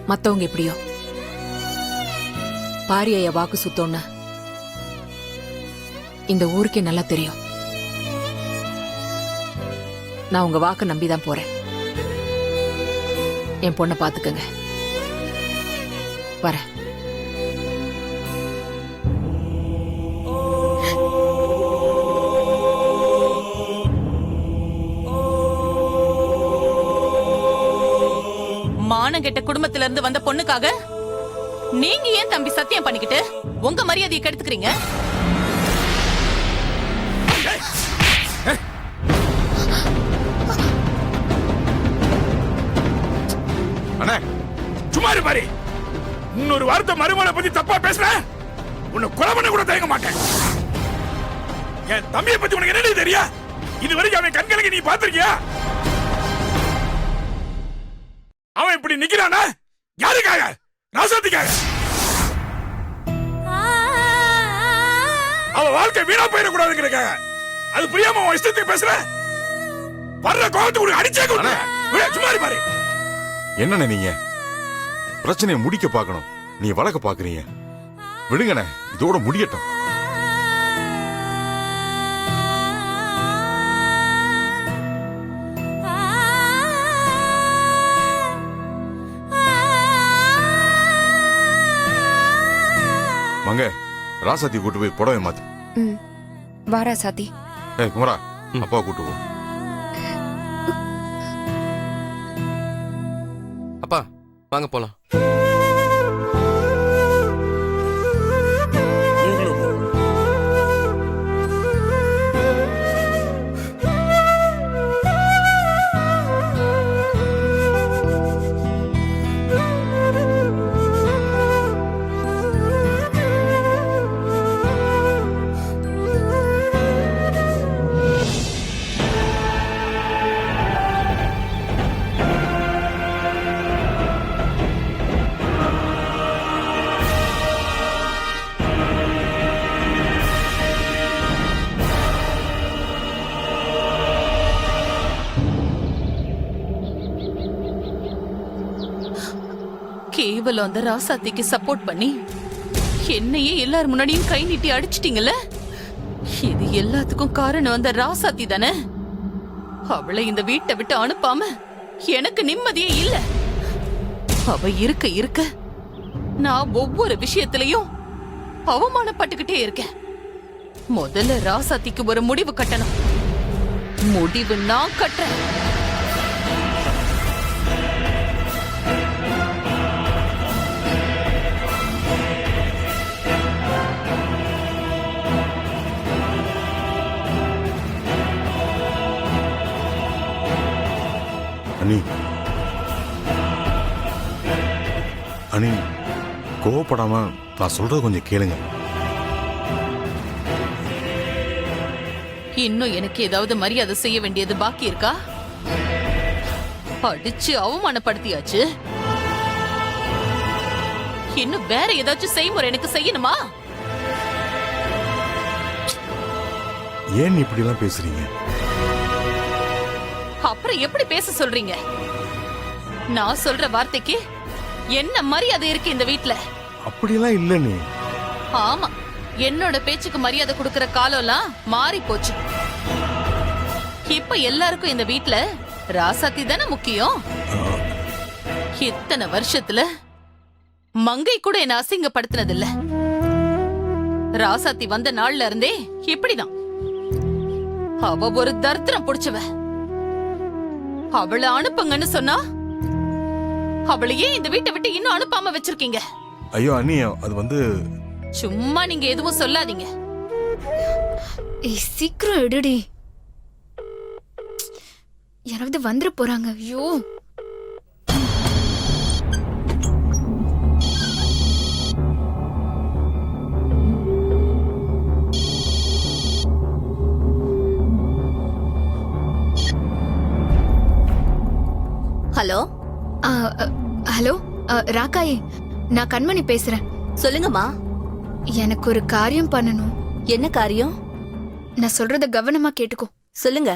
மத்தவங்க எப்படியோ, பாரியா வாக்கு சுத்தோன்னு இந்த ஊருக்கே நல்லா தெரியும். நான் உங்க வாக்க நம்பிதான் போறேன். என் பொண்ணை பாத்துக்கங்க. வரேன். மானங்கெட்ட குடும்பத்துல இருந்து வந்த பொண்ணுக்காக நீங்க ஏன் தம்பி சத்தியம் பண்ணிக்கிட்டு உங்க மரியாதையை கெடுத்துக்கிறீங்க? அண்ணே சும்மா இரு பாரு. இன்னொரு வார்த்தை மருமகளை பத்தி தப்பா பேசுற உன்னை கொலை பண்ண கூட தயங்க மாட்டேன். என் தம்பியை பத்தி உனக்கு என்ன தெரியா? இது வரைக்கும் அவன் கண்களுக்கு நீ பாத்திருக்கியா? அவன் இப்படி நிக்கிறானா யாருக்காக? ராசாத்திக்காக. அவ வாழ்க்கை வீணா போயிடக்கூடாதுங்கிறக்காக. அது புரியாம அவன் இஷ்டத்துக்கு பேசுற. வர்ற கோபத்துக்கு அடிச்சே கொண்டு சும்மா இரு பாரு. என்னண்ணே நீங்க பிரச்சனையை முடிக்க பார்க்கணும், நீ வளர்க்க பாக்குறீங்க. விடுங்கண்ணே, இதோட முடியட்டும். மங்க, ராசாத்தி கூட்டு போய் புடவை மாத்து. வாரா சாத்தி. குமரா, அப்பா கூட்டு போ. அப்பா வாங்க போலாம். கேவலம் அந்த ராசாத்திக்கு சப்போர்ட் பண்ணி என்னையே எல்லாரும் முன்னாடியும் கை நீட்டி அடிச்சிட்டீங்கல்ல. இது எல்லாத்துக்கும் காரணம் அந்த ராசாத்தி தானே. அவளை இந்த வீட்டை விட்டு அனுப்பாம எனக்கு நிம்மதியே இல்ல. அவ இருக்க இருக்க நான் ஒவ்வொரு விஷயத்திலையும் அவமானப்பட்டுக்கிட்டே இருக்கேன். முதல்ல ராசாத்திக்கு ஒரு முடிவு கட்டணும். முடிவு நான் கட்டுறேன். அனி, அனி கோவப்படாம நான் சொல்றது கொஞ்சம் கேளுங்க. இன்னும் எனக்கு ஏதாவது மரியாதை செய்ய வேண்டியது பாக்கி இருக்கா? அடிச்சு அவமானப்படுத்தியாச்சு. இன்னும் வேற ஏதாச்சும் செய்முறை எனக்கு செய்யணுமா? ஏன் இப்படி எல்லாம் பேசுறீங்க? அப்புறம் எப்படி பேச சொல்றீங்க? நான் சொல்ற வார்த்தைக்கு என்ன மரியாதை இருக்கு இந்த வீட்ல? அப்படியெல்லாம் இல்ல. நீ ஆமா, என்னோட பேச்சுக்கு மரியாதை கொடுக்கிற காலம்லாம் மாறி போச்சு. இப்ப எல்லாருக்கும் இந்த வீட்ல ராசாத்தி தானே முக்கியம். இத்தனை வருஷத்துல மங்கை கூட என்ன அசிங்கப்படுத்தினது இல்ல. ராசாத்தி வந்த நாள்ல இருந்தே இப்படிதான். அவ ஒரு தரித்திரம் புடிச்சவ. அவளை அனுப்புங்கன்னு சொன்னா அவளையே இந்த வீட்டை விட்டு இன்னும் அனுப்பாம வச்சிருக்கீங்க. ஐயோ அண்ணி, அது வந்து சும்மா நீங்க எதுவும் சொல்லாதீங்க. சீக்கிரம் எடுடி, யாராவது வந்துட போறாங்க. ஐயோ ஹலோ. ஹலோ ராக்காயே, நான் கண்மணி பேசுறேன். சொல்லுங்கம்மா. எனக்கு ஒரு காரியம் பண்ணணும். என்ன காரியம்? நான் சொல்றத கவனமா கேட்டுக்கோ. சொல்லுங்க.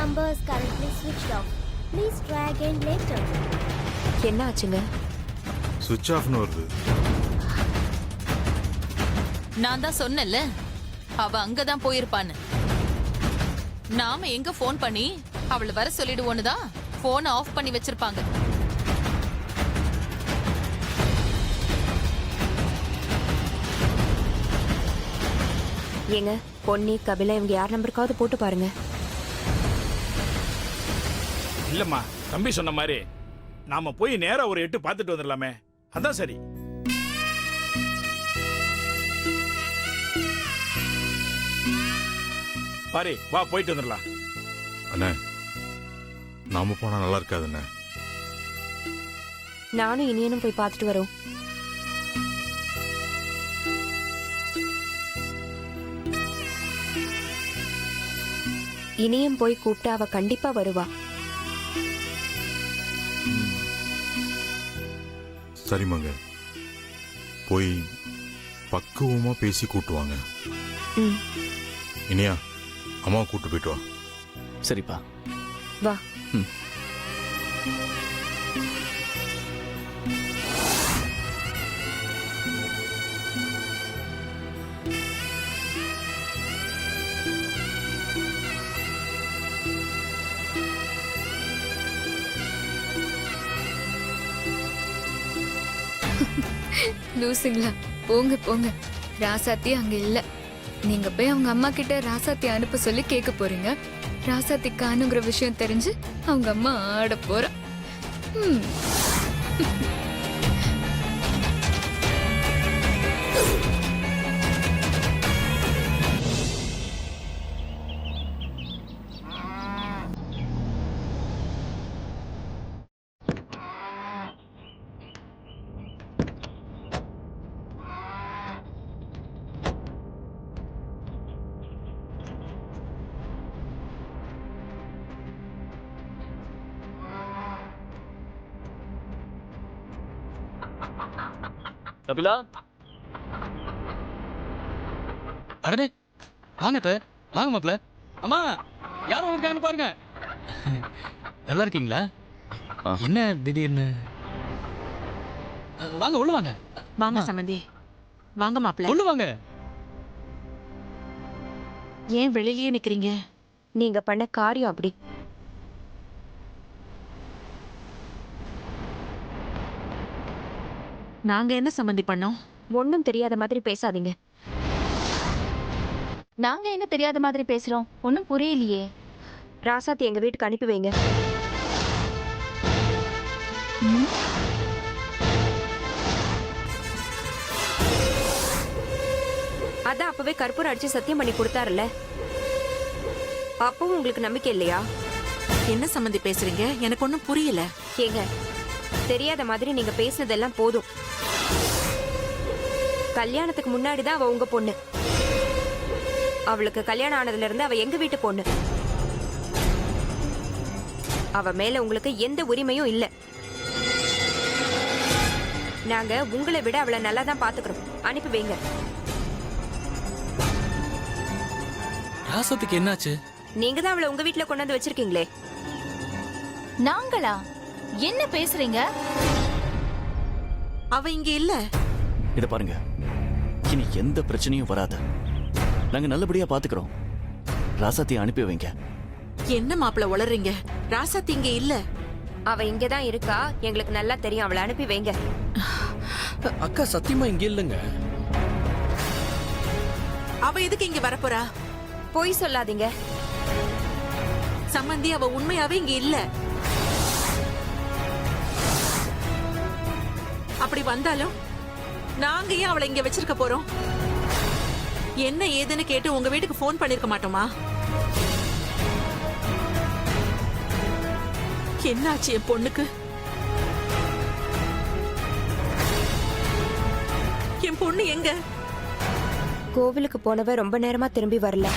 number is currently switched off. Please try again later. என்ன ஆச்சுங்க? சுவிட்ச் ஆஃப்னு வருது. நான் தான் சொன்னேன்ல, அவ அங்கதான் போயிருப்பான்னு. நாம எங்க ஃபோன் பண்ணி அவளை வர சொல்லிடுவோன்னு தான் போனை ஆஃப் பண்ணி வச்சிருப்பாங்க. ஏங்க, பொன்னி, கபிலா இவங்க யார் நம்பருக்காவது போட்டு பாருங்க. இல்லம்மா, தம்பி சொன்ன மாதிரி நாம போய் நேரா ஒரு எட்டு பார்த்துட்டு வந்துடலாமே, அதான் சரி. பாரு, வா போயிட்டு வந்துடலாம். அண்ணே, நாம போனா நல்லா இருக்காதுண்ணே. நானும் இனியனும் போய் பார்த்துட்டு வரோம். இனியும் போய் கூப்பிட்டா அவ கண்டிப்பா வருவா. சரிமாங்க, போய் பக்குவமா பேசி கூட்டுவாங்க. ம், இனியா, அம்மாவை கூட்டு போயிட்டு வா. சரிப்பா. வா. லூசுங்களா, போங்க போங்க. ராசாத்தி அங்க இல்ல. நீங்க போய் அவங்க அம்மா கிட்ட ராசாத்தி அனுப்ப சொல்லி கேட்க போறீங்க. ராசாத்தி காணுங்கிற விஷயம் தெரிஞ்சு அவங்க அம்மா ஆட போறா. ம். கபிலா, அடனே வாங்க அத்தை, வாங்க மாப்ள. அம்மா, யாரும் இருக்கான்னு பாருங்க. நல்லா இருக்கீங்களா? என்ன திடீர்னு? வாங்க உள்ள வாங்க. வாங்க சம்பந்தி, வாங்க மாப்பிள்ள. உள்ள வாங்க. ஏன் வெளியிலேயே நிக்கிறீங்க? நீங்க பண்ண காரியம் அப்படி. நாங்க என்ன சம்பந்தி பண்ணோம்? ஒன்னும் தெரியாத மாதிரி பேசாதீங்க. நாங்க என்ன தெரியாத மாதிரி பேசுறோம்? ஒன்னும் புரியலையே. ராசாத்தி எங்க வீட்டுக்கு அனுப்பி வைங்க. அதான் அப்பவே கற்பூரம் அடிச்சு சத்தியம் பண்ணி கொடுத்தாருல்ல, அப்பவும் உங்களுக்கு நம்பிக்கை இல்லையா? என்ன சம்பந்தி பேசுறீங்க? எனக்கு ஒண்ணும் புரியல. ஏங்க, தெரியாத மாதிரி நீங்க பேசுனதெல்லாம் போதும். கல்யாணத்துக்கு முன்னாடி தான் அவ உங்க பொண்ணு. அவளுக்கு கல்யாணம் ஆனதுல இருந்து அவ எங்க வீட்டு பொண்ணு. அவ மேல உங்களுக்கு எந்த உரிமையும் இல்ல. நாங்க உங்களை விட அவளை நல்லா தான் பாத்துக்கிறோம். அனுப்பி வைங்க. ராசத்துக்கு என்னாச்சு? நீங்க தான் அவளை உங்க வீட்டுல கொண்டாந்து வச்சிருக்கீங்களே. நாங்களா? என்ன பேசுறீங்க? அவ இங்க இல்ல. இத பாருங்க, இனி எந்த பிரச்சனையும் வராது. நாங்க நல்லபடியா பாத்துக்கிறோம். ராசாத்தியை அனுப்பி வைங்க. என்ன மாப்பிள்ள உளறீங்க? ராசாத்தி இங்க இல்ல. அவ இங்கதான் இருக்கா, எங்களுக்கு நல்லா தெரியும். அவளை அனுப்பி வைங்க. அக்கா சத்தியமா இங்க இல்லங்க. அவ எதுக்கு இங்க வரப்போறா? பொய் சொல்லாதீங்க. சம்பந்தி, அவ உண்மையாவே இங்க இல்ல. அப்படி வந்தாலும் நாங்க ஏன் அவளை இங்க வச்சிருக்க போறோம்? என்ன ஏதுன்னு கேட்டு உங்க வீட்டுக்கு போன் பண்ணிருக்க மாட்டோமா? என்னாச்சு என் பொண்ணுக்கு? என் பொண்ணு எங்க? கோவிலுக்கு போனவ ரொம்ப நேரமா திரும்பி வரல.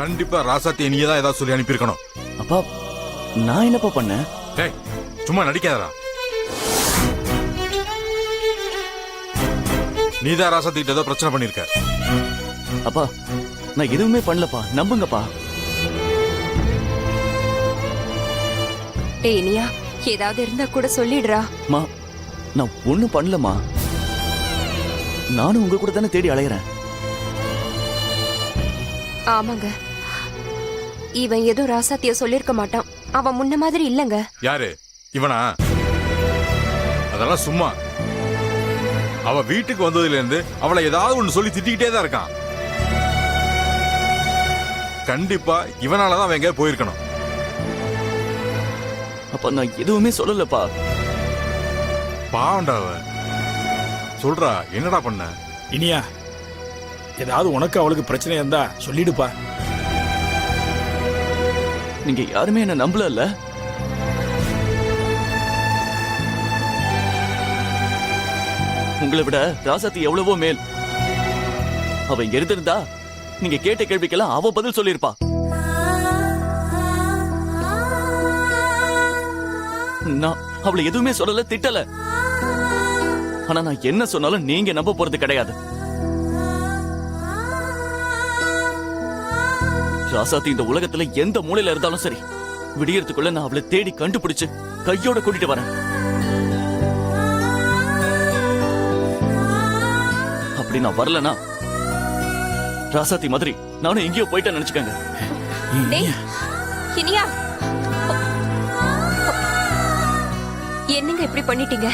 கண்டிப்பா ராசாத்தி நீயே தான் ஏதாவது சொல்லி அனுப்பியிருக்கணும். அப்பா, நான் என்னப்பா பண்ணேன்? டேய், சும்மா நடிக்காதடா. நீதான் ராசாத்தி கிட்ட ஏதோ பிரச்சனை பண்ணிருக்க. அப்பா நான் எதுவுமே பண்ணலப்பா, நம்புங்கப்பா. டேய் இனியா, ஏதாவது இருந்தா கூட சொல்லிடுறா. மா நான் ஒண்ணும் பண்ணலமா. நானும் உங்க கூட தானே தேடி அலையறேன். ஆமாங்க, இவன் ஏதோ ராசாத்திய சொல்லிருக்க மாட்டான். அவன் முன்ன மாதிரி இல்லங்க. யாரு இவனா? அதெல்லாம் சும்மா. அவ வீட்டுக்கு வந்ததுல இருந்து அவளை ஏதாவது ஒண்ணு சொல்லி திட்டிக்கிட்டே தான் இருக்கான். கண்டிப்பா இவனாலதான் அவன் எங்க போயிருக்கணும். அப்ப நான் எதுவுமே சொல்லலப்பா. பாவண்டா அவ. சொல்றா, என்னடா பண்ண? இனியா, ஏதாவது உனக்கு அவளுக்கு பிரச்சனை இருந்தா சொல்லிடுப்பா. நீங்க யாருமே என்ன நம்பல. உங்களை விட ராசாத்தி எவ்வளவோ மேல். அவ இங்க இருந்திருந்தா நீங்க கேட்ட கேள்விக்கெல்லாம் அவ பதில் சொல்லிருப்பா. நான் அவளை எதுவுமே சொல்லல, திட்டல. ஆனா நான் என்ன சொன்னாலும் நீங்க நம்ப போறது கிடையாது. ராசாத்தி இந்த உலகத்துல எந்த மூலையில இருந்தாலும் சரி, விடியறதுக்குள்ள நான் அவளை தேடி கண்டுபிடிச்சு கையோட கூட்டிட்டு வரேன். அப்படி நான் வரலனா ராசாத்தி மாதிரி நானும் எங்கேயோ போயிட்டேன்னு நினைச்சுக்கங்க. டேய் இனியா, என்னங்க இப்படி பண்ணிட்டீங்க?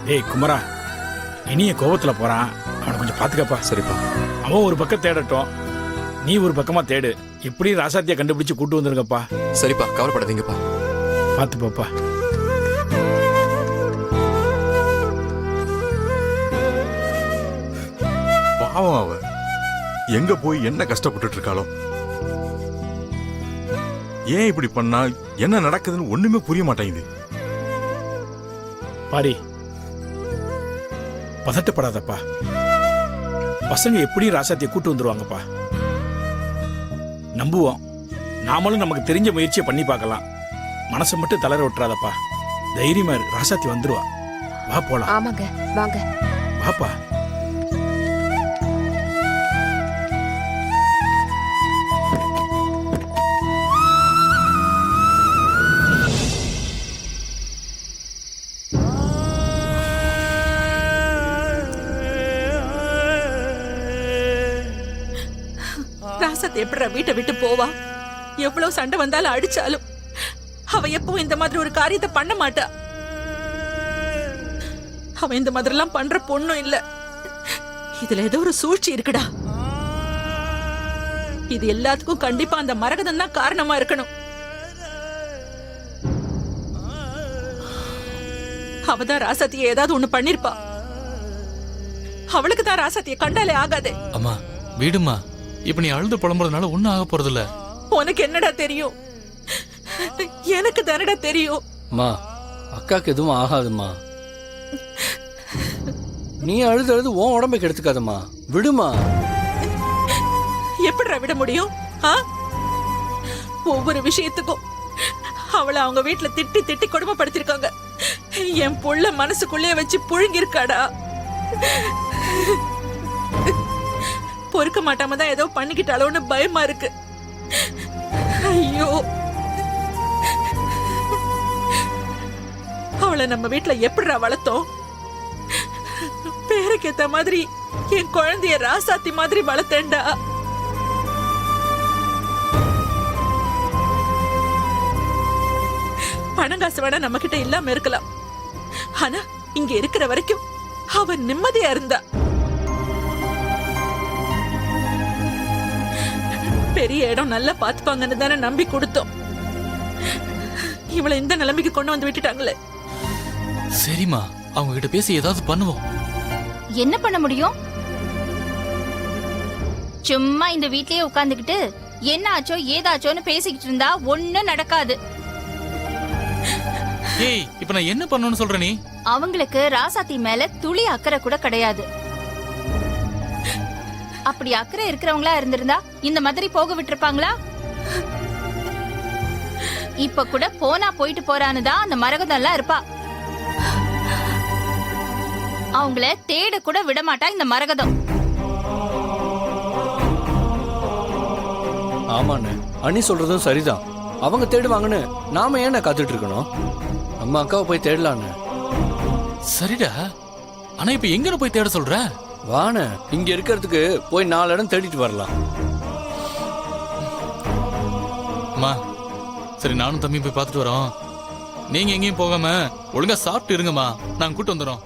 டேய் குமரா, இனிய கோபத்துல போறான். அவனை கொஞ்சம் பாத்துக்கப்பா. சரிப்பா. அவன் ஒரு பக்கம் தேடட்டும், நீ ஒரு பக்கமா தேடு. இப்படி ராசாத்திய கண்டுபிடிச்சு கூட்டு வந்துருங்கப்பா. சரிப்பா, கவலைப்படாதீங்கப்பா. பாத்து பாப்பா. பாவம் அவ எங்க போய் என்ன கஷ்டப்பட்டுட்டு இருக்காளோ. ஏன் இப்படி பண்ணா, என்ன நடக்குதுன்னு ஒண்ணுமே புரிய மாட்டேங்குது. பாரி, பதட்டப்படாதப்பா. பசங்க எப்படி ராசாத்திய கூட்டு வந்துருவாங்கப்பா. நம்புவோம். நாமளும் நமக்கு தெரிஞ்ச முயற்சியை பண்ணி பார்க்கலாம். மனசை மட்டும் தளர விட்டுறாதப்பா. தைரியமா இரு, ராசாத்தி வந்துருவா. வா போலாம். ஆமாங்க, வாங்க. வாப்பா. ராசாத்தி எப்படிடா வீட்டை விட்டு போவா? எவ்வளவு சண்டை வந்தாலும் அடிச்சாலும் அவ எப்பவும் இந்த மாதிரி ஒரு காரியத்தை பண்ண மாட்டா. அவ இந்த மாதிரி எல்லாம் பண்ற பொண்ணும் இல்ல. இதுல ஏதோ ஒரு சூழ்ச்சி இருக்குடா. இது எல்லாத்துக்கும் கண்டிப்பா அந்த மரகதம் தான் காரணமா இருக்கணும். அவதான் ராசாத்திய ஏதாவது ஒண்ணு பண்ணிருப்பா. அவளுக்கு தான் ராசாத்திய கண்டாலே ஆகாது. அம்மா வீடுமா, இப்ப நீ அழுது புலம்புறதுனால ஒண்ணும் ஆக போறது இல்ல. உனக்கு என்னடா தெரியும்? எனக்கு தானடா தெரியும். அம்மா, அக்காக்கு எதுவும் ஆகாதுமா. நீ அழுது அழுது உன் உடம்பை கெடுத்துக்காதம்மா, விடுமா. எப்படிடா விட முடியும்? ஒவ்வொரு விஷயத்துக்கும் அவளை அவங்க வீட்டுல திட்டி திட்டி கொடுமைப்படுத்திருக்காங்க. என் புள்ள மனசுக்குள்ளே வச்சு புழுங்கிருக்காடா. பொறுக்க மாட்டாம தான் ஏதோ பண்ணிக்கிட்டாலோன்னு பயமா இருக்கு. ஐயோ, அவளை நம்ம வீட்டுல எப்படிடா வளர்த்தோம்? பேருக்கு ஏத்த மாதிரி என் குழந்தைய ராசாத்தி மாதிரி வளர்த்தேன்டா. பணங்காசு வேணா நம்ம கிட்ட இல்லாம இருக்கலாம், ஆனா இங்க இருக்கிற வரைக்கும் அவ நிம்மதியா இருந்தா. பெரிய இடம் நல்லா பாத்துப்பாங்கன்னு தானே நம்பி கொடுத்தோம். இவளை இந்த நிலைமைக்கு கொண்டு வந்து விட்டுட்டாங்களே. சரிம்மா, அவங்க கிட்ட பேசி ஏதாவது பண்ணுவோம். என்ன பண்ண முடியும்? சும்மா இந்த வீட்லயே உட்கார்ந்துகிட்டு என்ன ஆச்சோ ஏதாச்சோன்னு பேசிக்கிட்டு இருந்தா ஒண்ணும் நடக்காது. ஏய், இப்ப நான் என்ன பண்ணணும்னு சொல்ற நீ? அவங்களுக்கு ராசாத்தி மேல துளி அக்கறை கூட கிடையாது. அப்படி அக்கறை இருக்கிறவங்களா இருந்திருந்தா இந்த மாதிரி போக விட்டுருப்பாங்களா? இப்ப கூட போனா போயிட்டு போறான்னு தான் அந்த மரகதம் எல்லாம் இருப்பா. அவங்கள தேட கூட விட மாட்டா இந்த மரகதம். ஆமாண்ணே, அண்ணி சொல்றதும் சரிதான். அவங்க தேடுவாங்கன்னு நாம ஏன் காத்துட்டு இருக்கணும்? நம்ம அக்காவை போய் தேடலான்னு. சரிடா, ஆனா இப்ப எங்க போய் தேட சொல்ற? வாண்ணே, இங்க இருக்கிறதுக்கு போய் 4 இடம் தேடிட்டு வரலாம். அம்மா, சரி நானும் தம்பி போய் பார்த்துட்டு வரோம். நீங்க எங்கேயும் போகாம ஒழுங்கா சாப்பிட்டு இருங்கம்மா, நாங்க கூட்டு வந்துடுறோம்.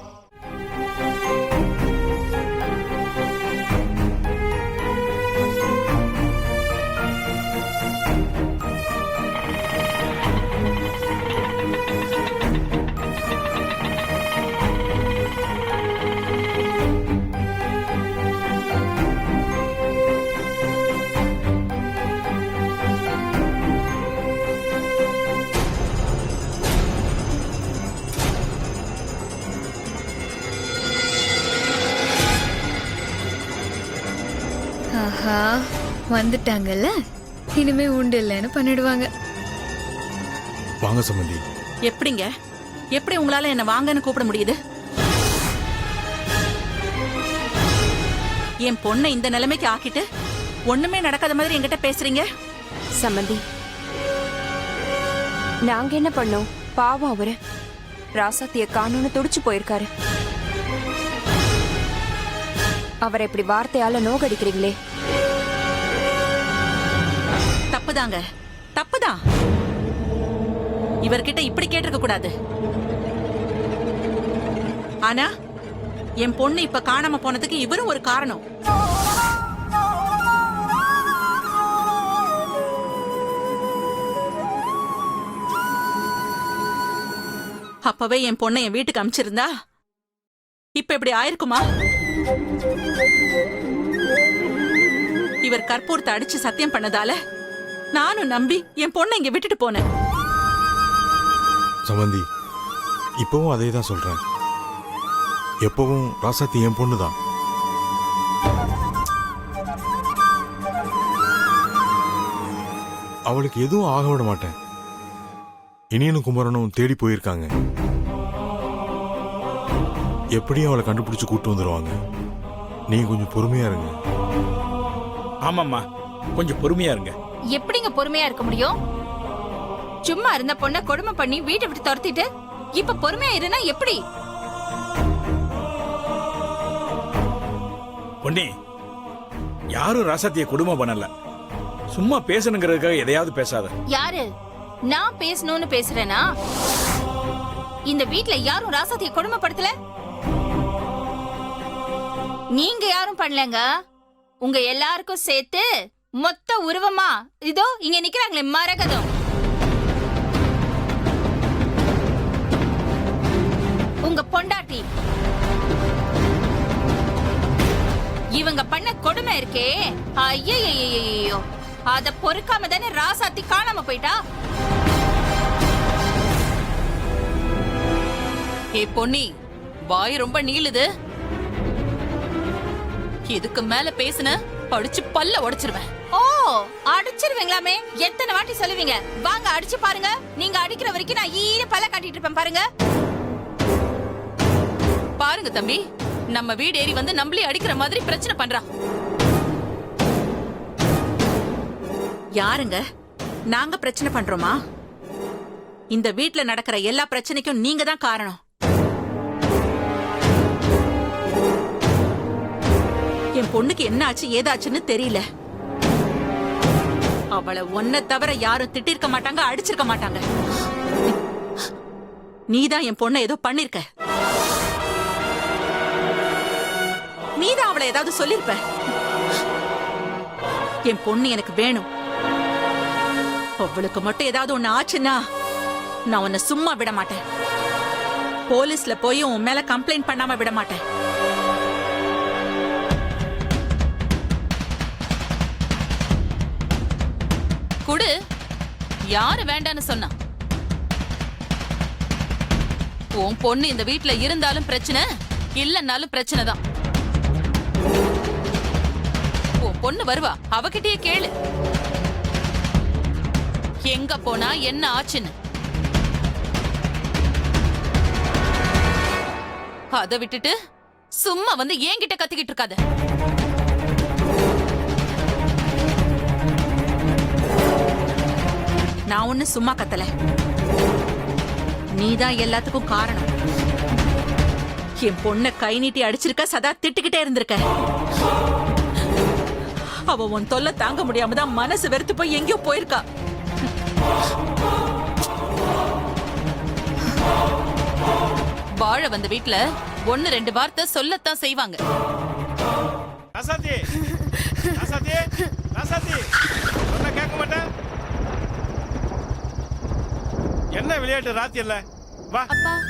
ஆஹா, வந்துட்டாங்கல்ல, இனிமே உண்டு இல்லைன்னு பண்ணிடுவாங்க. வாங்க சம்பந்தி. எப்படிங்க? எப்படி உங்களால என்ன வாங்கன்னு கூப்பிட முடியுது? என் பொண்ணை இந்த நிலைமைக்கு ஆக்கிட்டு ஒண்ணுமே நடக்காத மாதிரி என்கிட்ட பேசுறீங்க. சம்மந்தி, நாங்க என்ன பண்ணோம்? பாவம் அவரு ராசாத்திய காணோன்னு துடிச்சு போயிருக்காரு. அவரை இப்படி வார்த்தையால நோகடிக்கிறீங்களே. தப்புதாங்க, தப்புதான். இவர்கிட்ட இப்படி கேட்டிருக்க கூடாது. ஆனா என் பொண்ணு இப்ப காணாம போனதுக்கு இவரும் ஒரு காரணம். அப்பவே என் பொண்ணை என் வீட்டுக்கு அனுப்பிச்சிருந்தா இப்ப இப்படி ஆயிருக்குமா? இவர் கற்பூரத்தை அடிச்சு சத்தியம் பண்ணதால நானும் நம்பி என் பொண்ணை இங்க விட்டுட்டு போனேன். சம்பந்தி, இப்பவும் அதே தான் சொல்றேன். எப்பவும் ராசாத்தி என் பொண்ணுதான். அவளுக்கு எதுவும் ஆக விட மாட்டேன். இனியனும் குமரனும் தேடி போயிருக்காங்க. எப்படியும் அவளை கண்டுபிடிச்சு கூட்டு வந்துருவாங்க. நீங்க கொஞ்சம் பொறுமையா இருங்க. ஆமாம்மா, கொஞ்சம் பொறுமையா இருங்க. எப்படிங்க பொறுமையா இருக்க முடியும்? சும்மா இருந்த பொண்ணை கொடுமை பண்ணி வீட்டை விட்டு துரத்திட்டு இப்ப பொறுமையா இருந்தா எப்படி? பொன்னி, யாரும் ராசாத்திய கொடுமை பண்ணல. சும்மா பேசணுங்கிறதுக்காக எதையாவது பேசாத. யாரு? நான் பேசணும்னு பேசுறேனா? இந்த வீட்ல யாரும் ராசாத்திய கொடுமைப்படுத்தல. நீங்க யாரும் பண்ணலங்க. உங்க எல்லாருக்கும் சேர்த்து மொத்த உருவமா இதோ இங்க நிக்கிறாங்களே மரகதம். உங்க பொண்டாட்டி. இவங்க பண்ண கொடுமை இருக்கே, ஐயோ, அத பொறுக்காம தானே ராசாத்தி காணாம போயிட்டா. ஏ பொன்னி, வாய் ரொம்ப நீளுது. இதுக்கு மேல பேசுன அடிச்சு பல்ல உடைச்சிருவேன். ஓ, அடிச்சிருவீங்களாமே? எத்தனை வாட்டி சொல்லுவீங்க? வாங்க அடிச்சு பாருங்க. நீங்க அடிக்கிற வரைக்கும் நான் ஈர பல்ல காட்டிட்டு இருப்பேன் பாருங்க. பாருங்க தம்பி, நம்ம வீடு ஏறி வந்து நம்மளே அடிக்கிற மாதிரி பிரச்சனை பண்றா. யாருங்க நாங்க பிரச்சனை பண்றோமா? இந்த வீட்ல நடக்கிற எல்லா பிரச்சனைக்கும் நீங்க தான் காரணம். என் பொண்ணுக்கு என்ன ஆச்சு ஏதாச்சுன்னு தெரியல. அவளை ஒன்ன தவிர யாரும் திட்டிருக்க மாட்டாங்க, அடிச்சிருக்க மாட்டாங்க. நீதான் என் பொண்ணை ஏதோ பண்ணிருக்க. நீதான் அவளை ஏதாவது சொல்லிருப்ப. என் பொண்ணு எனக்கு வேணும். அவளுக்கு மட்டும் ஏதாவது ஒண்ணு ஆச்சுன்னா நான் உன்னை சும்மா விட மாட்டேன். போலீஸ்ல போய் உன் மேல கம்ப்ளைண்ட் பண்ணாம விட மாட்டேன். குடு. யாரு வேண்டான்னு சொன்னா? உன் பொண்ணு இந்த வீட்ல இருந்தாலும் பிரச்சனை, இல்லன்னாலும் பிரச்சனை தான். உன் பொண்ணு வருவா, அவகிட்டயே கேளு எங்க போனா என்ன ஆச்சுன்னு. அதை விட்டுட்டு சும்மா வந்து என்கிட்ட கத்திக்கிட்டு இருக்காத. நான் ஒண்ணு சும்மா கத்தல, நீதான் எல்லாத்துக்கும் காரணம். என் பொண்ண கை நீட்டி அடிச்சிருக்க, சதா திட்டுக்கிட்டே இருந்திருக்க. அவ உன் தொல்லை தாங்க முடியாம தான் மனசு வெறுத்து போய் எங்கேயோ போயிருக்கா. வாழ வந்த வீட்ல 1-2 வார்த்தை சொல்லத்தான் செய்வாங்க. ராசாத்தி ராசாத்தி ராசாத்தி சொன்னா கேட்க மாட்டேன். என்ன விளையாட்டு ராத்தி இல்ல? வா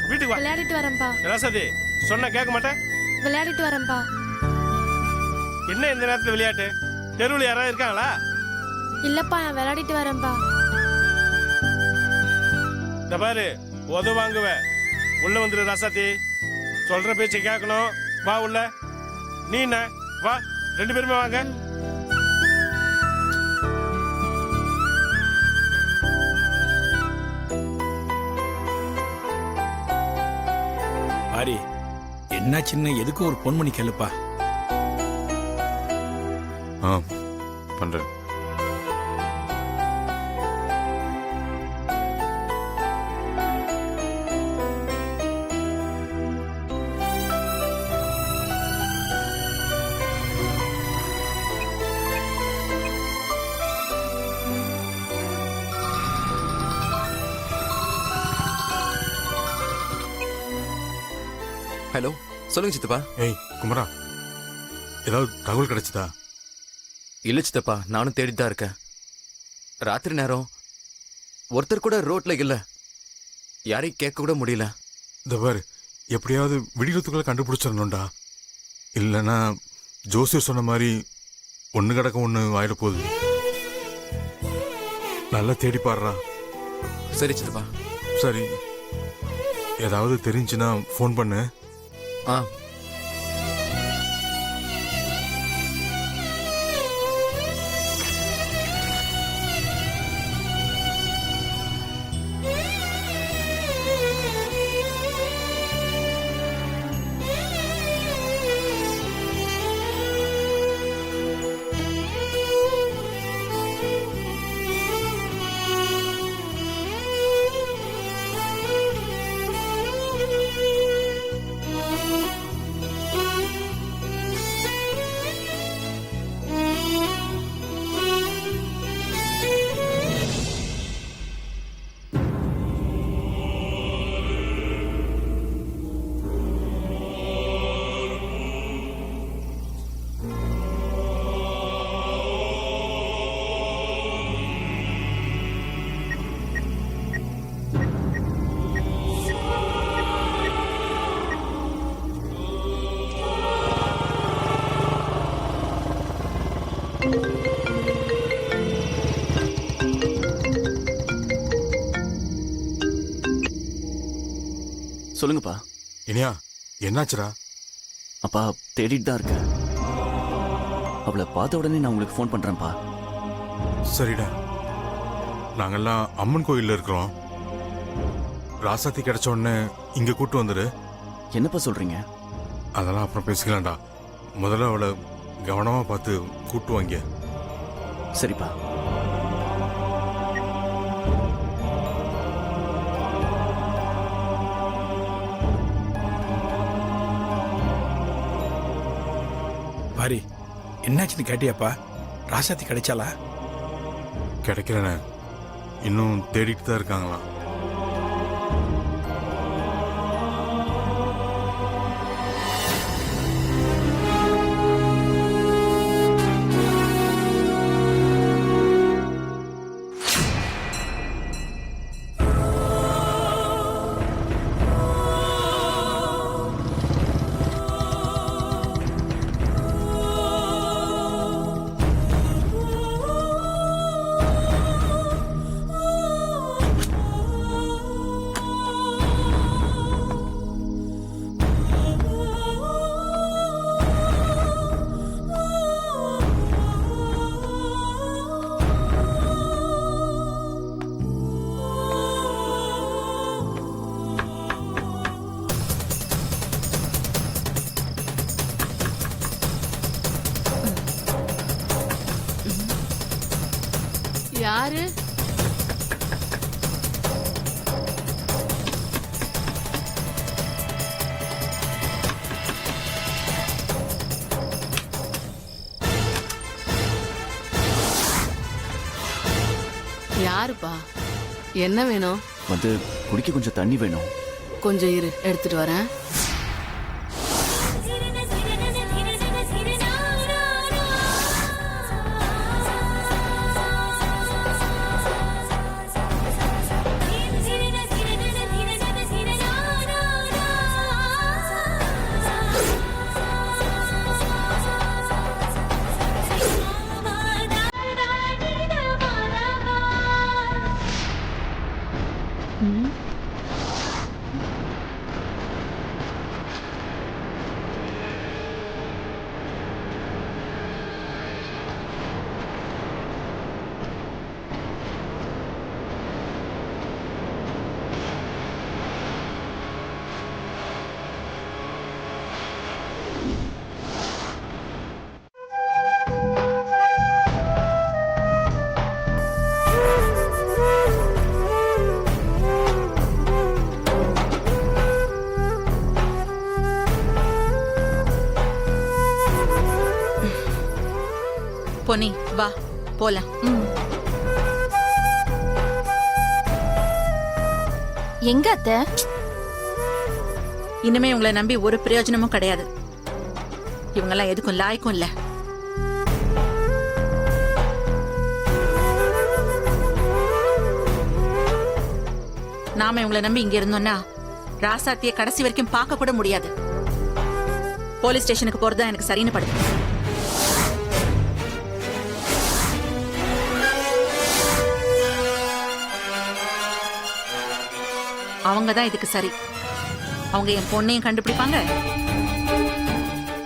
வீட்டுக்கு வா. விளையாடிட்டு வரேன்ப்பா. ராசாத்தி சொன்னா கேட்க மாட்டேன். விளையாடிட்டு வரேன்ப்பா. என்ன இந்த நேரத்துல விளையாட்டு? தெருவில் யாராவது இருக்காங்களா? இல்லப்பா, நான் விளையாடிட்டு வரேன்ப்பா. இந்த பாரு, உத வாங்குவ. உள்ள வந்துரு ராசாத்தி. சொல்ற பேச்சை கேட்கணும். வா உள்ள. நீ என்ன? வா, 2 பேருமே வாங்க. பாரி, என்ன சின்ன எதுக்கு ஒரு பொன் மணி கேளுப்பா. பண்றேன். ஹலோ, சொல்லுங்க சித்தப்பா. ஏய் குமரா, ஏதாவது தகவல் கிடைச்சதா? இல்ல சித்தப்பா, நானும் தேடிட்டு தான் இருக்கேன். ராத்திரி நேரம் ஒருத்தர் கூட ரோட்ல இல்ல. யாரையும் கேட்க கூட முடியல. இந்த பாரு, எப்படியாவது விடியறதுக்குள்ள கண்டுபிடிச்சிடணும்டா. இல்லைன்னா ஜோசியர் சொன்ன மாதிரி ஒன்று கிடக்க ஒன்று ஆயிட போகுது. நல்லா தேடி பாடுறா. சரி சித்தப்பா. சரி, ஏதாவது தெரிஞ்சுன்னா ஃபோன் பண்ணு. ஆ, சொல்லுங்கப்பா. இனியா, என்னாச்சுடா? அப்பா, தேடிட்டு தான் இருக்கேன். அவளை பார்த்த உடனே நான் உங்களுக்கு ஃபோன் பண்றேன்ப்பா. சரிடா, நாங்கெல்லாம் அம்மன் கோயில்ல இருக்கிறோம். ராசாத்தி கிடைச்ச உடனே இங்க கூட்டு வந்துரு. என்னப்பா சொல்றீங்க? அதெல்லாம் அப்புறம் பேசிக்கலாம்டா. முதல்ல அவளை கவனமா பார்த்து கூட்டு வாங்க. சரிப்பா. பாரி, என்னாச்சுன்னு கேட்டியாப்பா? ராசாத்தி கிடைச்சாலா? கிடைக்கிறேன்னு இன்னும் தேடிட்டு தான் இருக்காங்களாம். வாங்கப்பா. என்ன வேணும்? வந்து குடிக்க கொஞ்சம் தண்ணி வேணும். கொஞ்சம் இரு, எடுத்துட்டு வரேன். பொன்னி வா போலாம். எங்க அத்தை? இனிமே உங்களை நம்பி ஒரு பிரயோஜனமும் கிடையாது. இவங்கெல்லாம் எதுக்கும் லாய்க்கும் இல்ல. நாம இவங்களை நம்பி இங்க இருந்தோம்னா ராசாத்திய கடைசி வரைக்கும் பார்க்க கூட முடியாது. போலீஸ் ஸ்டேஷனுக்கு போறதுதான் எனக்கு சரின்னு படுது. அவங்க தான் இதுக்கு சரி. அவங்க என் பொண்ணையும் கண்டுபிடிப்பாங்க,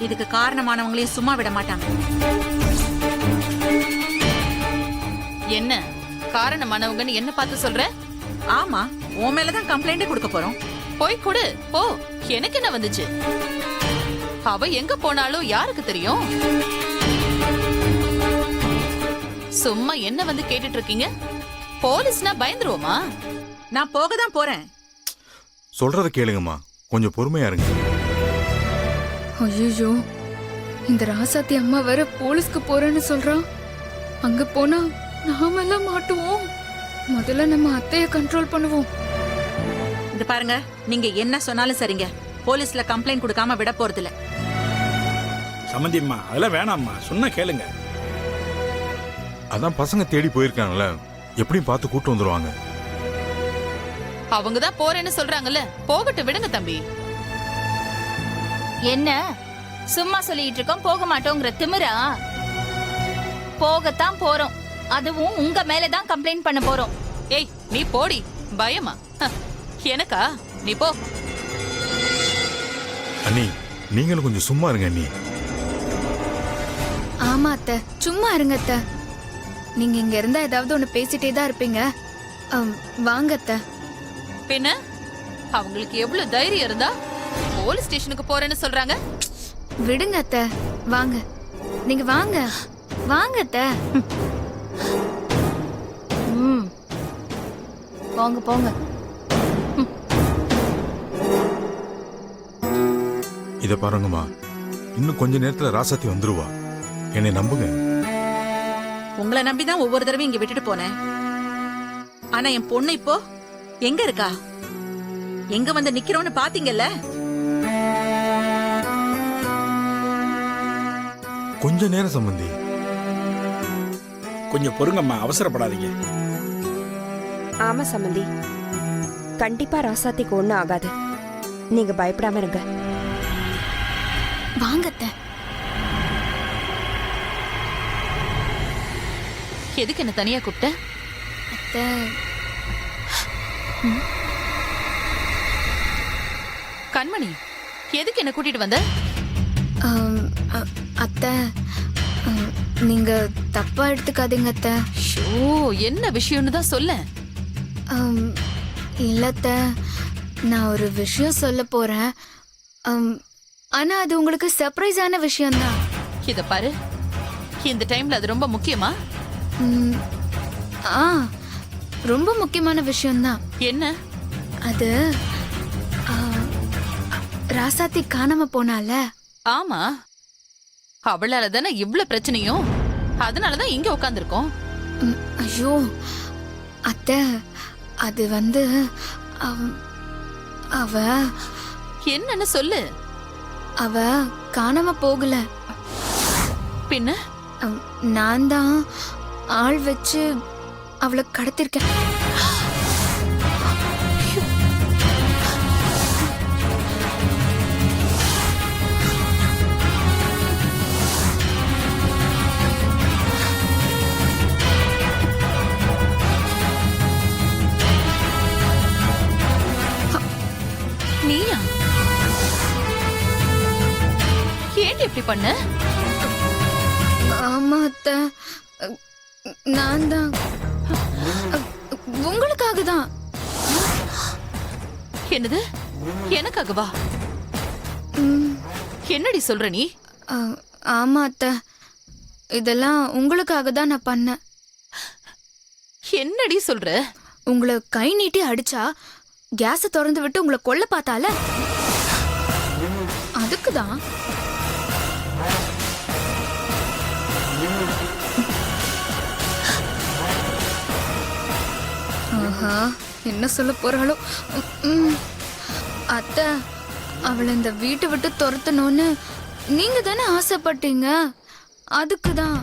இதுக்கு காரணமானவங்களையும் சும்மா விட மாட்டாங்க. என்ன காரணமானவங்கன்னு என்ன பார்த்து சொல்ற? ஆமா, உன் மேலதான் கம்ப்ளைண்ட் கொடுக்க போறோம். போய் கொடு போ. எனக்கு என்ன வந்துச்சு? அவ எங்க போனாலும் யாருக்கு தெரியும்? சும்மா என்ன வந்து கேட்டுட்டு இருக்கீங்க? போலீஸ்னா பயந்துருவோமா? நான் போக தான் போறேன். சொல்றத கேளுங்கம்மா, கொஞ்சம் பொறுமையா இருங்க. ஐயோ, இந்த ராசாத்தி அம்மா வேற போலீஸ்க்கு போறேன்னு சொல்றான். அங்க போனா நாமெல்லாம் மாட்டுவோம். முதல்ல நம்ம அத்தைய கண்ட்ரோல் பண்ணுவோம். இது பாருங்க, நீங்க என்ன சொன்னாலும் சரிங்க, போலீஸ்ல கம்ப்ளைண்ட் கொடுக்காம விட போறது இல்ல. சம்மந்தியம்மா அதெல்லாம் வேணாம்மா, சொன்னா கேளுங்க. அதான் பசங்க தேடி போயிருக்காங்கல்ல, எப்படியும் பார்த்து கூட்டு வந்துருவாங்க. அவங்க தான் போறேன்னு சொல்றாங்கல்ல, போகட்டு விடுங்க தம்பி. என்ன சும்மா சொல்லிட்டு இருக்கோம் போக மாட்டோங்கிற திமிரா? போகத்தான் போறோம், அதுவும் உங்க மேலதான் கம்ப்ளைண்ட் பண்ண போறோம். ஏய் நீ போடி. பயமா? எனக்கா? நீ போ. அண்ணி, நீங்களும் கொஞ்சம் சும்மா இருங்க அண்ணி. ஆமா அத்தை, சும்மா இருங்க அத்தை. நீங்க இங்க இருந்தா ஏதாவது ஒண்ணு பேசிட்டே தான் இருப்பீங்க. வாங்க அத்தை. பின்ன அவங்களுக்கு எவ்வளவு தைரியம் இருந்தா போலீஸ் ஸ்டேஷனுக்கு போறேன்னு சொல்றாங்க? விடுங்க அத்தை, வாங்க. நீங்க வாங்க வாங்க அத்தை. போங்க போங்க. இத பாருங்கம்மா, இன்னும் கொஞ்ச நேரத்துல ராசாத்தி வந்துருவா, என்னை நம்புங்க. உங்களை நம்பிதான் ஒவ்வொரு தடவையும் இங்க விட்டுட்டு போனேன். ஆனா என் பொண்ணு இப்போ எங்க இருக்கா? எங்க வந்து நிக்கிறோன்னு பாத்தீங்கல்ல? கொஞ்ச நேரம் சம்பந்தி, கொஞ்சம் பொறுங்கம்மா, அவசரப்படாதீங்க. ஆமா சம்மந்தி, கண்டிப்பா ராசாத்திக்கு ஒண்ணும் ஆகாது. நீங்க பயப்படாம இருங்க. வாங்க அத்தை. எதுக்கு என்ன தனியா கூப்பிட்ட? அத்தை, கண்மணி, எதுக்கு என்ன கூட்டிட்டு வந்த? அத்தை, நீங்க தப்பா எடுத்துக்காதீங்க அத்தை. ஷோ, என்ன விஷயம்னு தான் சொல்ல. இல்ல அத்தை, நான் ஒரு விஷயம் சொல்ல போறேன். ஆனா அது உங்களுக்கு சர்ப்ரைஸான விஷயம்தான். இத பாரு, இந்த டைம்ல அது ரொம்ப முக்கியமா? ரொம்ப முக்கியமான விஷயம்தான். என்ன அது? ராசாத்தி காணாம போனால. ஆமா, அவளால தானே இவ்வளவு பிரச்சனையும். அதனாலதான் இங்க உட்காந்துருக்கோம். ஐயோ, அத்தை அது வந்து அவ என்னன்னு சொல்லு. அவ காணாம போகல. பின்ன நான் தான் ஆள் வச்சு அவளை கடத்திருக்கேன். நீயா? ஏன் இப்படி பண்ண? ஆமா அத்தை, நான் தான் உங்களுக்காக தான். என்னது? எனக்காகவா? என்னடி சொல்ற நீ? ஆமா அத்தை, இதெல்லாம் உங்களுக்காக தான் நான் பண்ணேன். என்னடி சொல்ற? உங்களை கை நீட்டி அடிச்சா கேஸ திறந்து விட்டு உங்களை கொல்ல பார்த்தால, அதுக்குதான். ஆஹா, என்ன சொல்ல போறாளோ. அத்தை, அவளை இந்த வீட்டை விட்டு துரத்தணும்னு நீங்க தானே ஆசைப்பட்டீங்க, அதுக்குதான்.